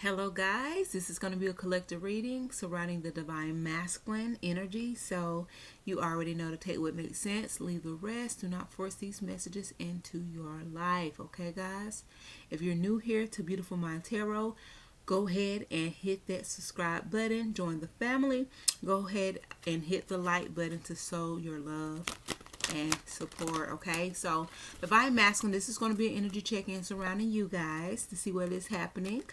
Hello guys, this is going to be a collective reading surrounding the divine masculine energy. So you already know to take what makes sense, leave the rest. Do not force these messages into your life, okay guys? If you're new here to Beautiful Mind Tarot, go ahead and hit that subscribe button, join the family. Go ahead and hit the like button to show your love and support. Okay, so divine masculine, this is going to be an energy check-in surrounding you guys to see what is happening.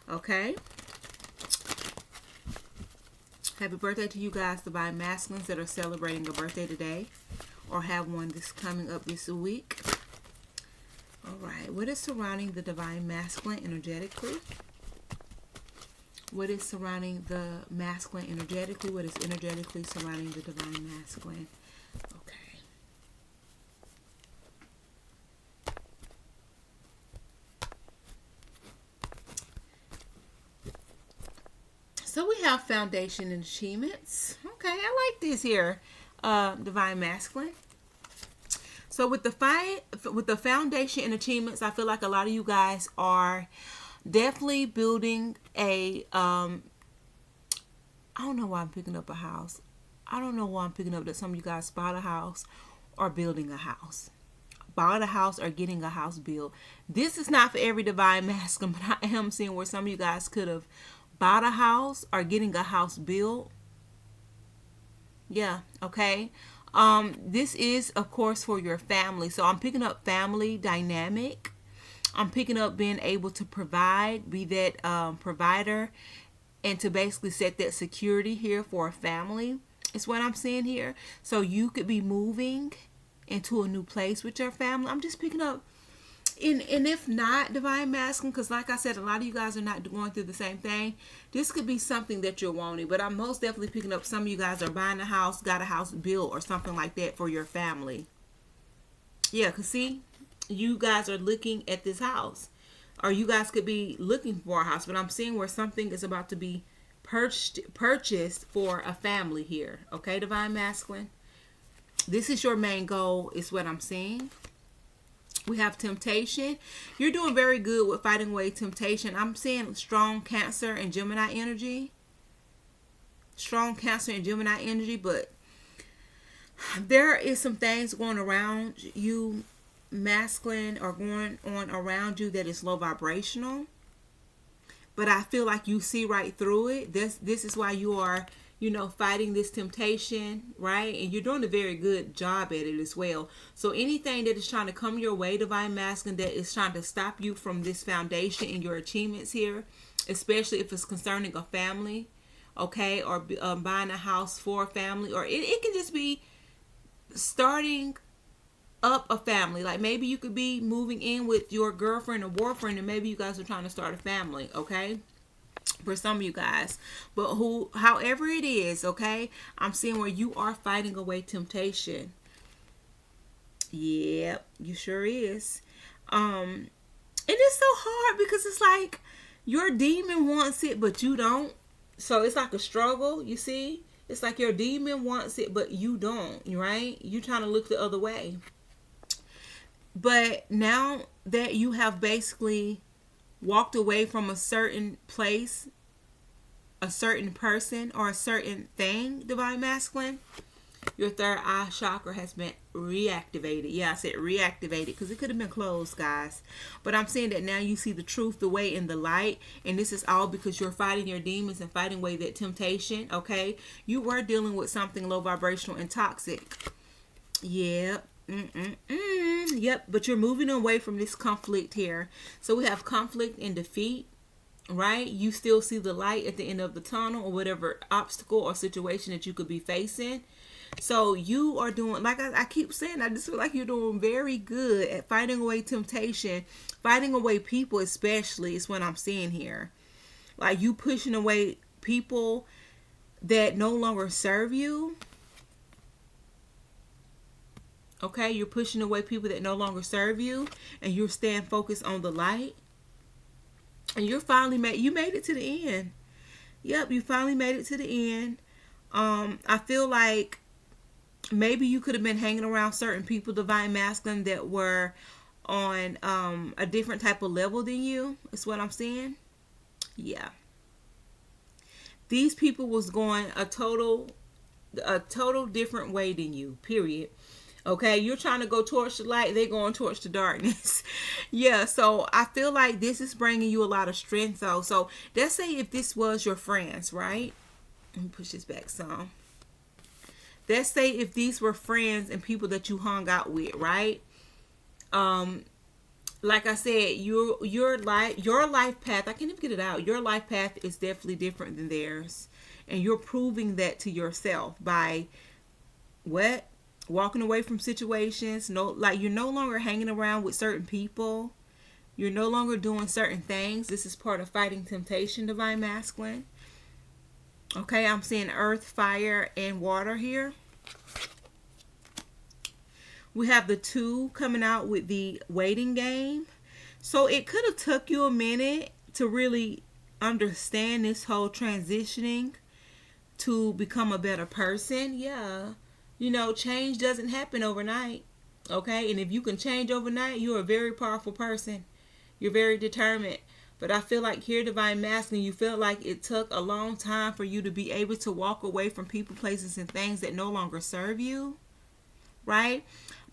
Okay. Happy birthday to you guys, divine masculines that are celebrating a birthday today or have one that's coming up this week. All right. What is surrounding the divine masculine energetically? What is surrounding the masculine energetically? What is energetically surrounding the divine masculine? Okay. So we have foundation and achievements. Okay, I like this here, divine masculine. So with the foundation and achievements, I feel like a lot of you guys are definitely building a. I don't know why I'm picking up a house. I don't know why I'm picking up that some of you guys bought a house or building a house. Bought a house or getting a house built. This is not for every divine masculine, but I am seeing where some of you guys could have bought a house or getting a house built. Yeah, okay. This is of course for your family. So I'm picking up family dynamic. I'm picking up being able to provide, be that provider, and to basically set that security here for a family. Is what I'm seeing here. So you could be moving into a new place with your family. I'm just picking up. And if not divine masculine, because like I said, a lot of you guys are not going through the same thing. This could be something that you're wanting, but I'm most definitely picking up some of you guys are buying a house, got a house built or something like that for your family. Yeah, because see, you guys are looking at this house, or you guys could be looking for a house, but I'm seeing where something is about to be purchased for a family here. Okay, divine masculine, this is your main goal is what I'm seeing. We have temptation. You're doing very good with fighting away temptation. I'm seeing strong Cancer and Gemini energy. Strong Cancer and Gemini energy, but there is some things going around you, masculine, or going on around you that is low vibrational. But I feel like you see right through it. This is why you are, fighting this temptation, right? And you're doing a very good job at it as well. So anything that is trying to come your way, divine masculine, that is trying to stop you from this foundation and your achievements here, especially if it's concerning a family, okay, or buying a house for a family, or it can just be starting up a family. Like maybe you could be moving in with your girlfriend or boyfriend, and maybe you guys are trying to start a family, okay? For some of you guys, but however it is, okay, I'm seeing where you are fighting away temptation. Yep, you sure is. And it's so hard because it's like your demon wants it but you don't, so it's like a struggle. You see, it's like your demon wants it but you don't, right? You're trying to look the other way, but now that you have basically walked away from a certain place, a certain person, or a certain thing, divine masculine, your third eye chakra has been reactivated. Yeah, I said reactivated because it could have been closed, guys. But I'm saying that now you see the truth, the way, in the light. And this is all because you're fighting your demons and fighting away that temptation, okay? You were dealing with something low vibrational and toxic. Yep. Yep, but you're moving away from this conflict here. So we have conflict and defeat, right? You still see the light at the end of the tunnel, or whatever obstacle or situation that you could be facing. So you are doing, like I keep saying, I just feel like you're doing very good at fighting away temptation, fighting away people, especially is what I'm seeing here. Like you pushing away people that no longer serve you. Okay, you're pushing away people that no longer serve you, and you're staying focused on the light. And you're finally made it to the end. Yep, you finally made it to the end. I feel like maybe you could have been hanging around certain people, divine masculine, that were on a different type of level than you. Is what I'm saying. Yeah. These people was going a total different way than you, period. Okay, you're trying to go towards the light, they're going towards the darkness. Yeah, so I feel like this is bringing you a lot of strength though. So let's say if this was your friends, right? Let me push this back some. Let's say if these were friends and people that you hung out with, right? Um, like I said, your life path, I can't even get it out. Your life path is definitely different than theirs. And you're proving that to yourself by what? Walking away from situations. No, like you're no longer hanging around with certain people. You're no longer doing certain things. This is part of fighting temptation, divine masculine. Okay, I'm seeing earth, fire, and water here. We have the 2 coming out with the waiting game. So it could have took you a minute to really understand this whole transitioning to become a better person. Yeah. Change doesn't happen overnight. Okay? And if you can change overnight, you're a very powerful person. You're very determined. But I feel like here, divine masculine, you feel like it took a long time for you to be able to walk away from people, places, and things that no longer serve you. Right?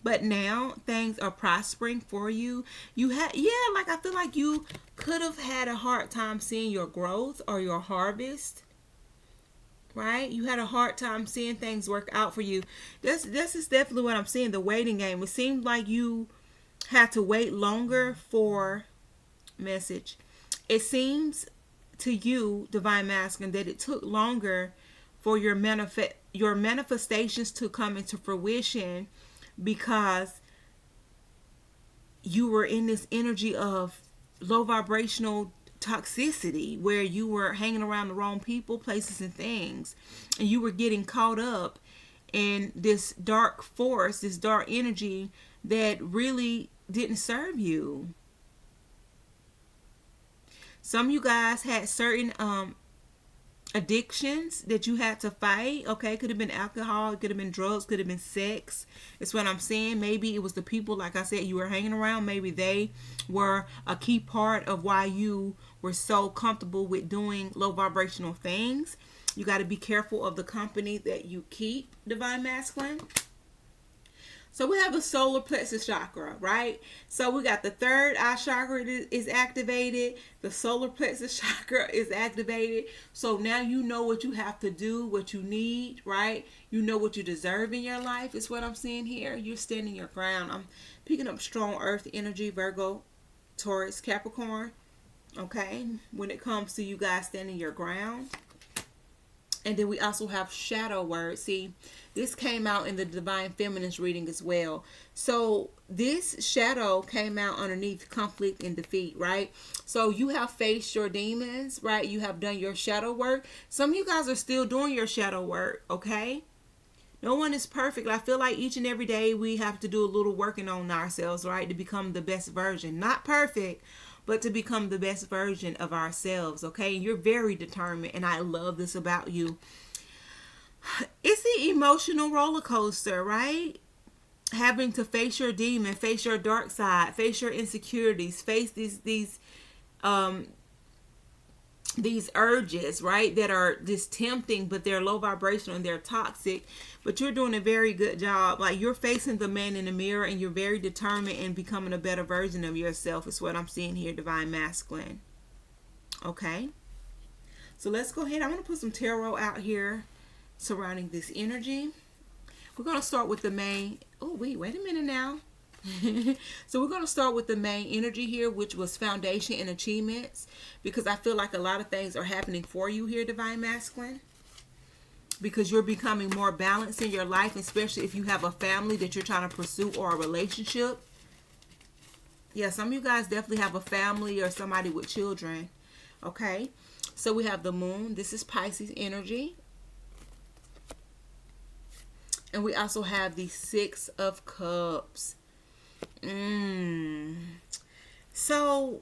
But now things are prospering for you. Like I feel like you could have had a hard time seeing your growth or your harvest. Right? You had a hard time seeing things work out for you. This is definitely what I'm seeing, the waiting game. It seemed like you had to wait longer for message. It seems to you, divine masculine, that it took longer for your manifestations to come into fruition because you were in this energy of low vibrational toxicity where you were hanging around the wrong people, places, and things, and you were getting caught up in this dark force, this dark energy that really didn't serve you. Some of you guys had certain addictions that you had to fight. Okay, could have been alcohol, it could have been drugs, could have been sex. It's what I'm saying. Maybe it was the people, like I said, you were hanging around. Maybe they were a key part of why you were so comfortable with doing low vibrational things. You got to be careful of the company that you keep, divine masculine. So we have the solar plexus chakra, right? So we got the third eye chakra is activated. The solar plexus chakra is activated. So now you know what you have to do, what you need, right? You know what you deserve in your life is what I'm seeing here. You're standing your ground. I'm picking up strong earth energy, Virgo, Taurus, Capricorn. Okay, when it comes to you guys standing your ground. And then we also have shadow words. See, this came out in the Divine Feminine's reading as well. So this shadow came out underneath conflict and defeat, right? So you have faced your demons, right? You have done your shadow work. Some of you guys are still doing your shadow work, okay? No one is perfect. I feel like each and every day we have to do a little working on ourselves, right? To become the best version. Not perfect, but to become the best version of ourselves, okay? And you're very determined, and I love this about you. It's the emotional roller coaster, right? Having to face your demon, face your dark side, face your insecurities, face these urges, right, that are just tempting, but they're low vibrational and they're toxic. But you're doing a very good job. Like, you're facing the man in the mirror, and you're very determined in becoming a better version of yourself is what I'm seeing here, divine masculine. Okay, so let's go ahead. I'm going to put some tarot out here surrounding this energy. We're going to start with the main. Oh, wait a minute now. So we're going to start with the main energy here, which was foundation and achievements, because I feel like a lot of things are happening for you here, divine masculine, because you're becoming more balanced in your life, especially if you have a family that you're trying to pursue or a relationship. Yeah, some of you guys definitely have a family or somebody with children. Okay, so we have the moon. This is Pisces energy. And we also have the 6 of Cups. So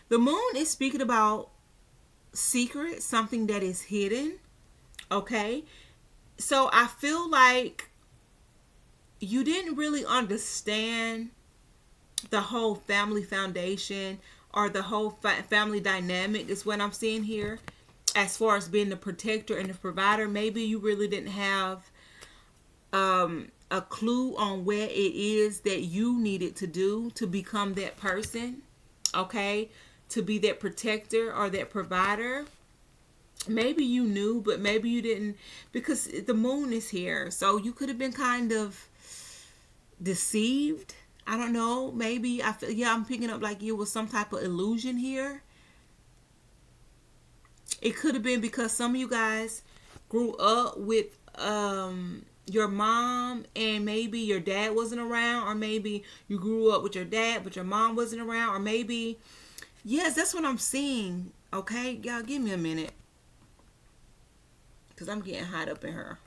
the moon is speaking about secrets, something that is hidden. Okay, so I feel like you didn't really understand the whole family foundation or the whole family dynamic is what I'm seeing here. As far as being the protector and the provider, maybe you really didn't have a clue on what it is that you needed to do to become that person, okay? To be that protector or that provider. Maybe you knew, but maybe you didn't, because the moon is here. So you could have been kind of deceived. I don't know. Maybe I feel, yeah, I'm picking up like it was some type of illusion here. It could have been because some of you guys grew up with your mom and maybe your dad wasn't around, or maybe you grew up with your dad but your mom wasn't around, or maybe, yes, that's what I'm seeing. Okay, y'all give me a minute because I'm getting hot up in her.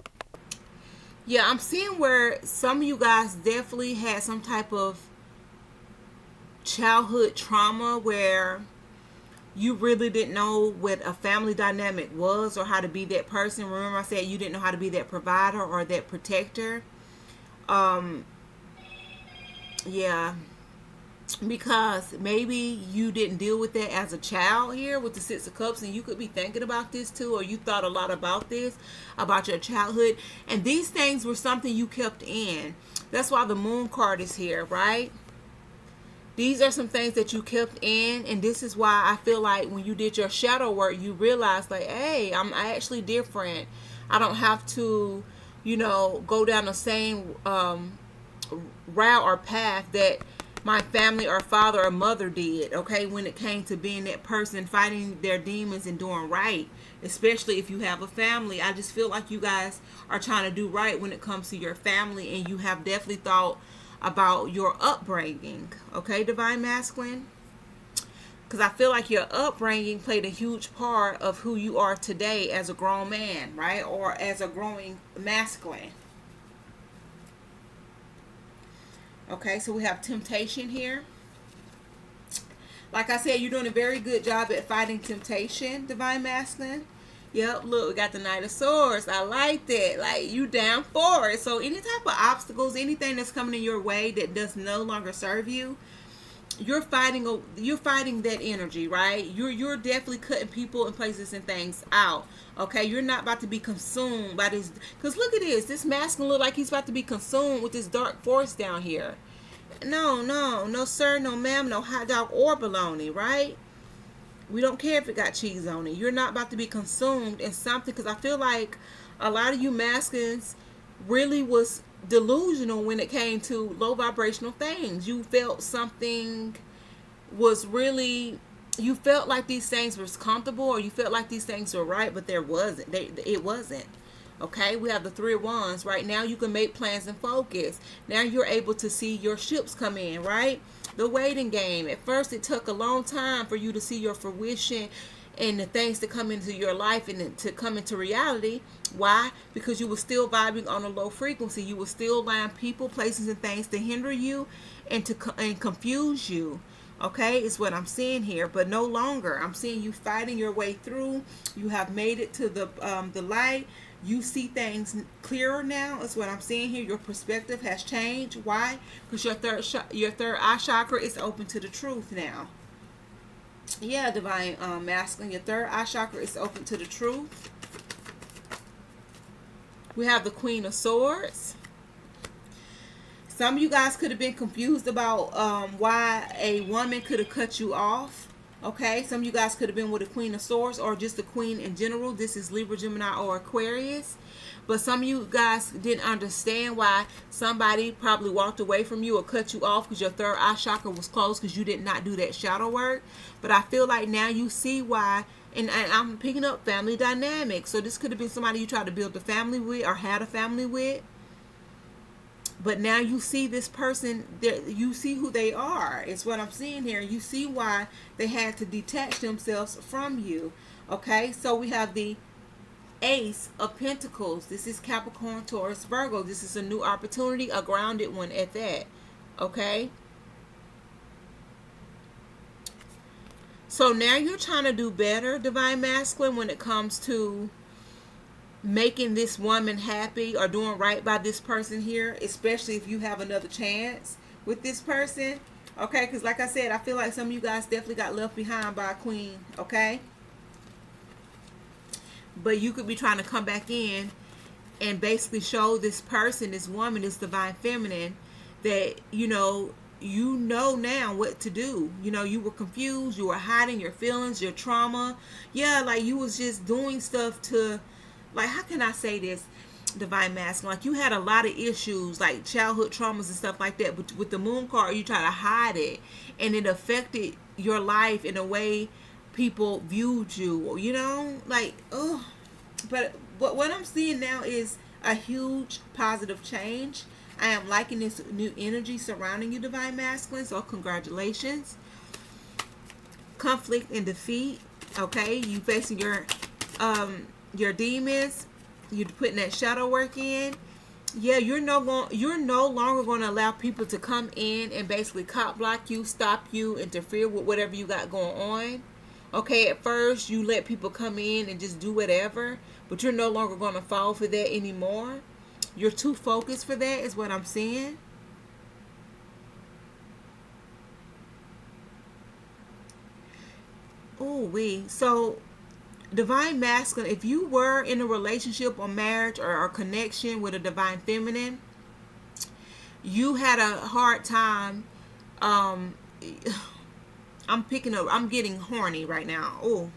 Yeah, I'm seeing where some of you guys definitely had some type of childhood trauma where you really didn't know what a family dynamic was or how to be that person. Remember I said you didn't know how to be that provider or that protector. Yeah, because maybe you didn't deal with that as a child here with the Six of Cups, and you could be thinking about this too, or you thought a lot about this, about your childhood, and these things were something you kept in. That's why the Moon card is here, right? These are some things that you kept in, and this is why I feel like when you did your shadow work, you realized like, hey, I'm actually different. I don't have to, go down the same route or path that my family or father or mother did, okay, when it came to being that person fighting their demons and doing right, especially if you have a family. I just feel like you guys are trying to do right when it comes to your family, and you have definitely thought about your upbringing, okay, Divine Masculine? Because I feel like your upbringing played a huge part of who you are today as a grown man, right, or as a growing masculine. Okay, so we have temptation here. Like I said, you're doing a very good job at fighting temptation, Divine Masculine. Yep, look, we got the Knight of Swords. I like that. Like, you down for it. So any type of obstacles, anything that's coming in your way that does no longer serve you, you're fighting that energy, right? You're definitely cutting people and places and things out. Okay, you're not about to be consumed by this, because look at this masculine look like he's about to be consumed with this dark force down here. No sir, no ma'am, no hot dog or bologna, right? We don't care if it got cheese on it. You're not about to be consumed in something, because I feel like a lot of you masculines really was delusional when it came to low vibrational things. You felt something was really, you felt like these things were comfortable, or you felt like these things were right, but there wasn't. It wasn't. Okay, we have the Three of Wands. Right now you can make plans and focus. Now you're able to see your ships come in, right? The waiting game. At first it took a long time for you to see your fruition and the things to come into your life and to come into reality. Why? Because you were still vibing on a low frequency. You were still allowing people, places, and things to hinder you and and confuse you. Okay, is what I'm seeing here. But no longer. I'm seeing you fighting your way through. You have made it to the light. You see things clearer now. Is what I'm seeing here. Your perspective has changed. Why? Because your third eye chakra is open to the truth now. Yeah, Divine Masculine, your third eye chakra is open to the truth. We have the Queen of Swords. Some of you guys could have been confused about why a woman could have cut you off. Okay, some of you guys could have been with a Queen of Swords or just a Queen in general. This is Libra, Gemini, or Aquarius. But some of you guys didn't understand why somebody probably walked away from you or cut you off because your third eye chakra was closed because you did not do that shadow work. But I feel like now you see why, and I'm picking up family dynamics. So this could have been somebody you tried to build a family with or had a family with. But now you see this person, you see who they are. It's what I'm seeing here. You see why they had to detach themselves from you. Okay, so we have the Ace of Pentacles. This is Capricorn, Taurus, Virgo. This is a new opportunity, a grounded one at that. Okay. So now you're trying to do better, Divine Masculine, when it comes to making this woman happy or doing right by this person here, especially if you have another chance with this person. Okay, because like I said, I feel like some of you guys definitely got left behind by a queen. Okay, but you could be trying to come back in and basically show this person, this woman, this divine feminine, that you know now what to do. You were confused, you were hiding your feelings, your trauma. Yeah, like you was just doing stuff to, like, how can I say this, divine masculine, like you had a lot of issues like childhood traumas and stuff like that, but with the moon card you try to hide it, and it affected your life in a way people viewed you, like, oh. But what I'm seeing now is a huge positive change. I am liking this new energy surrounding you, divine masculine. So congratulations. Conflict and defeat. Okay, you facing your demons. You're putting that shadow work in. Yeah, you're no longer going to allow people to come in and basically cop block you, stop you, interfere with whatever you got going on. Okay, at first you let people come in and just do whatever, but you're no longer going to fall for that anymore. You're too focused for that, is what I'm seeing. So divine masculine, if you were in a relationship or marriage or a connection with a divine feminine, you had a hard time. I'm getting horny right now. Oh,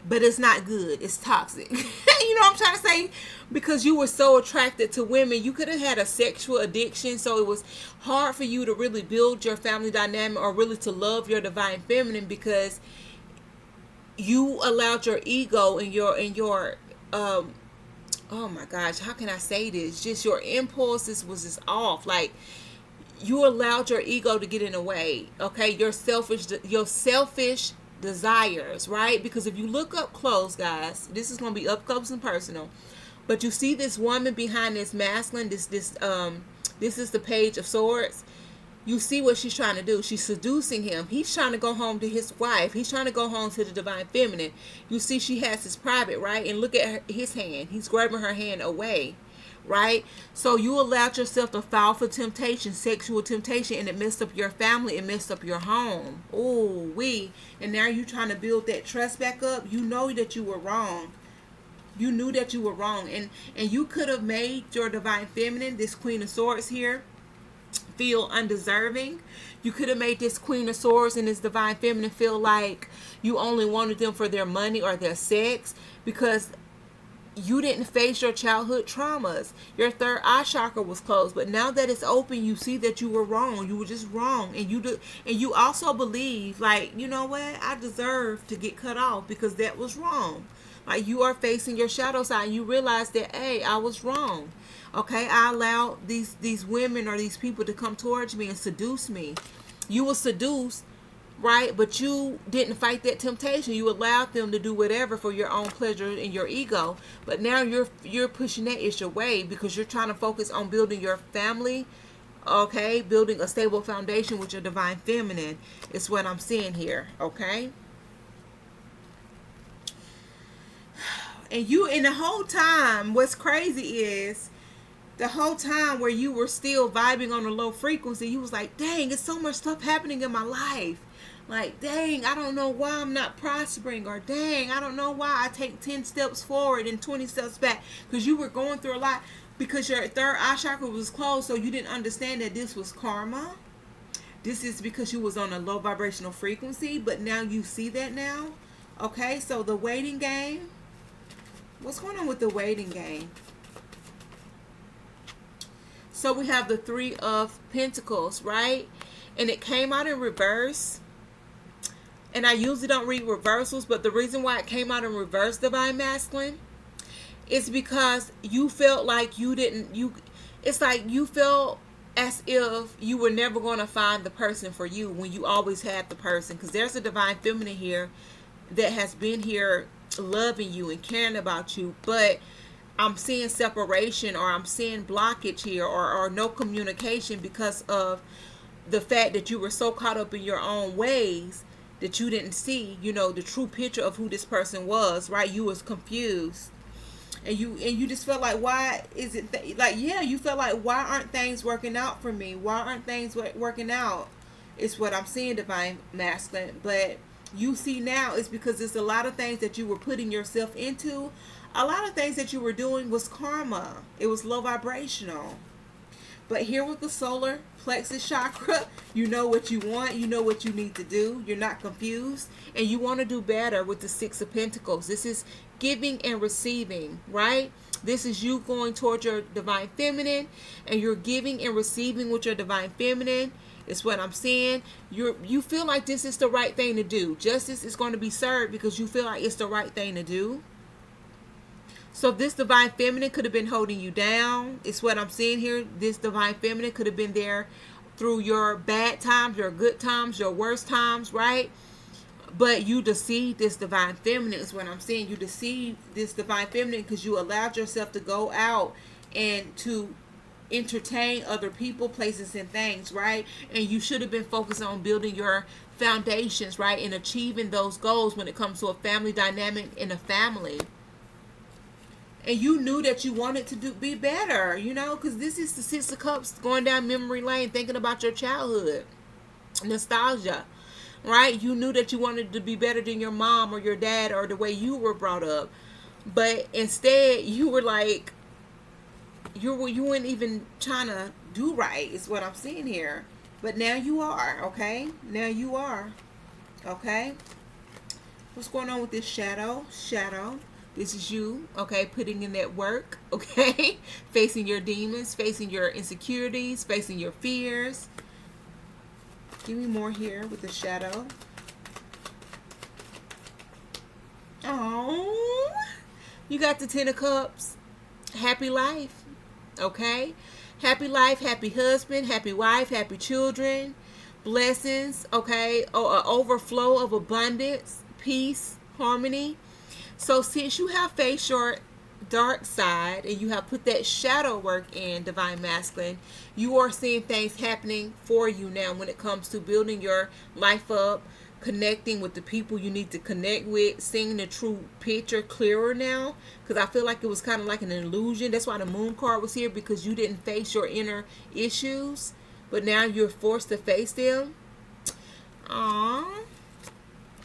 but it's not good. It's toxic. You know what I'm trying to say? Because you were so attracted to women, you could have had a sexual addiction. So it was hard for you to really build your family dynamic or really to love your divine feminine, because you allowed your ego and your oh my gosh, how can I say this? Just your impulses was just off. Like, you allowed your ego to get in the way. Okay, your selfish desires, right? Because if you look up close, guys, this is going to be up close and personal. But you see this woman behind this masculine, this is the Page of Swords. You see what she's trying to do. She's seducing him. He's trying to go home to his wife. He's trying to go home to the divine feminine. You see she has his private, right? And look at his hand. He's grabbing her hand away, right? So you allowed yourself to fall for temptation, sexual temptation, and it messed up your family. It messed up your home. And now you're trying to build that trust back up. You know that you were wrong. You knew that you were wrong. And you could have made your divine feminine, this Queen of Swords here, feel undeserving. You could have made this Queen of Swords and this divine feminine feel like you only wanted them for their money or their sex, because you didn't face your childhood traumas. Your third eye chakra was closed, but now that it's open, you see that you were wrong. You were just wrong, and you also believe, like, you know what, I deserve to get cut off because that was wrong. Like, you are facing your shadow side. You realize that, hey, I was wrong. Okay, I allowed these women or these people to come towards me and seduce me. You were seduced, right? But you didn't fight that temptation. You allowed them to do whatever for your own pleasure and your ego. But now you're pushing that issue away because you're trying to focus on building your family. Okay, building a stable foundation with your divine feminine is what I'm seeing here. Okay. And the whole time, what's crazy is, the whole time where you were still vibing on a low frequency, you was like, dang, it's so much stuff happening in my life. Like, dang, I don't know why I'm not prospering. Or, dang, I don't know why I take 10 steps forward and 20 steps back. Because you were going through a lot. Because your third eye chakra was closed, so you didn't understand that this was karma. This is because you was on a low vibrational frequency. But now you see that now. Okay, so the waiting game. What's going on with the waiting game? So we have the Three of Pentacles, right? And it came out in reverse. And I usually don't read reversals, but the reason why it came out in reverse, divine masculine, is because you felt like it's like you felt as if you were never going to find the person for you when you always had the person. Because there's a divine feminine here that has been here loving you and caring about you, but I'm seeing separation, or I'm seeing blockage here, or no communication, because of the fact that you were so caught up in your own ways that you didn't see, the true picture of who this person was, right? You was confused. And you just felt like, why is it you felt like, why aren't things working out for me? Why aren't things working out? It's what I'm seeing, divine masculine. But you see now, it's because it's a lot of things that you were putting yourself into. A lot of things that you were doing was karma. It was low vibrational. But here with the solar plexus chakra, you know what you want, you know what you need to do, you're not confused, and you want to do better with the Six of Pentacles. This is giving and receiving, right? This is you going towards your divine feminine, and you're giving and receiving with your divine feminine. It's what I'm saying. You feel like this is the right thing to do. Justice is going to be served because you feel like it's the right thing to do. So this divine feminine could have been holding you down. It's what I'm seeing here. This divine feminine could have been there through your bad times, your good times, your worst times, right? But you deceived this divine feminine is what I'm saying. You deceived this divine feminine because you allowed yourself to go out and to entertain other people, places, and things, right? And you should have been focused on building your foundations, right? And achieving those goals when it comes to a family dynamic in a family. And you knew that you wanted to be better, you know, because this is the Six of Cups going down memory lane, thinking about your childhood, nostalgia, right? You knew that you wanted to be better than your mom or your dad or the way you were brought up, but instead you were like, you weren't even trying to do right. Is what I'm seeing here. But now you are, okay? Now you are, okay? What's going on with this shadow? Shadow. This is you, okay, putting in that work, okay? Facing your demons, facing your insecurities, facing your fears. Give me more here with the shadow. Oh, you got the Ten of Cups. Happy life, okay? Happy life, happy husband, happy wife, happy children, blessings, okay? An overflow of abundance, peace, harmony. So since you have faced your dark side and you have put that shadow work in, divine masculine, you are seeing things happening for you now when it comes to building your life up, connecting with the people you need to connect with, seeing the true picture clearer now. Because I feel like it was kind of like an illusion. That's why the moon card was here, because you didn't face your inner issues, but now you're forced to face them. Aww,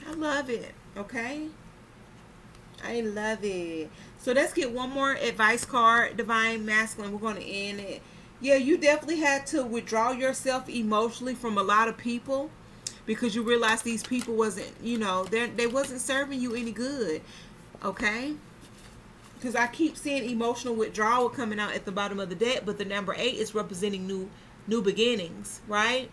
I love it, okay? I love it. So let's get one more advice card, divine masculine. We're going to end it. Yeah, you definitely had to withdraw yourself emotionally from a lot of people because you realized these people wasn't, you know, they wasn't serving you any good. Okay? Because I keep seeing emotional withdrawal coming out at the bottom of the deck, but the number 8 is representing new beginnings, right?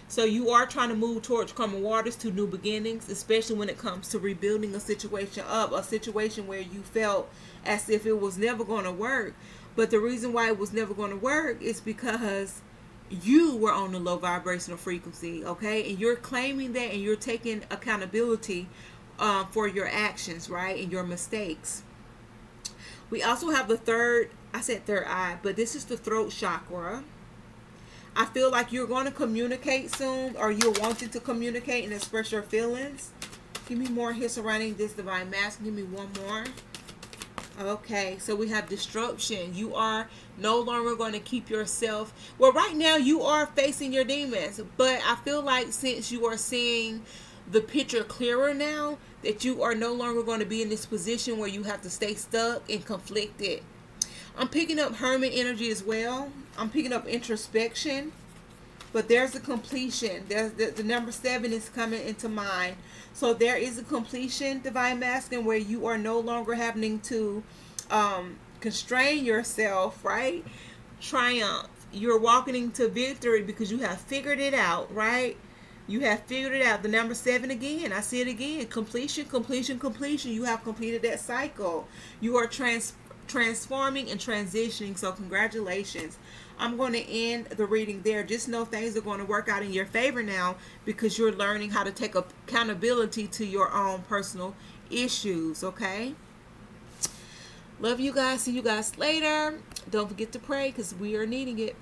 So you are trying to move towards calmer waters to new beginnings, especially when it comes to rebuilding a situation up, a situation where you felt as if it was never going to work. But the reason why it was never going to work is because you were on the low vibrational frequency, okay? And you're claiming that and you're taking accountability for your actions, right? And your mistakes. We also have the third eye, but this is the throat chakra. I feel like you're going to communicate soon, or you're wanting to communicate and express your feelings. Give me more here surrounding this divine mask. Give me one more. Okay, so we have disruption. You are no longer going to keep yourself. Well, right now you are facing your demons, but I feel like since you are seeing the picture clearer now, that you are no longer going to be in this position where you have to stay stuck and conflicted. I'm picking up hermit energy as well. I'm picking up introspection. But there's a completion. There's the number 7 is coming into mind. So there is a completion, divine masculine, where you are no longer having to constrain yourself, right? Triumph. You're walking into victory because you have figured it out, right? You have figured it out. The number 7 again. I see it again. Completion, completion, completion. You have completed that cycle. You are transforming and transitioning. So congratulations. I'm going to end the reading there. Just know things are going to work out in your favor now because you're learning how to take accountability to your own personal issues. Okay? Love you guys. See you guys later. Don't forget to pray because we are needing it.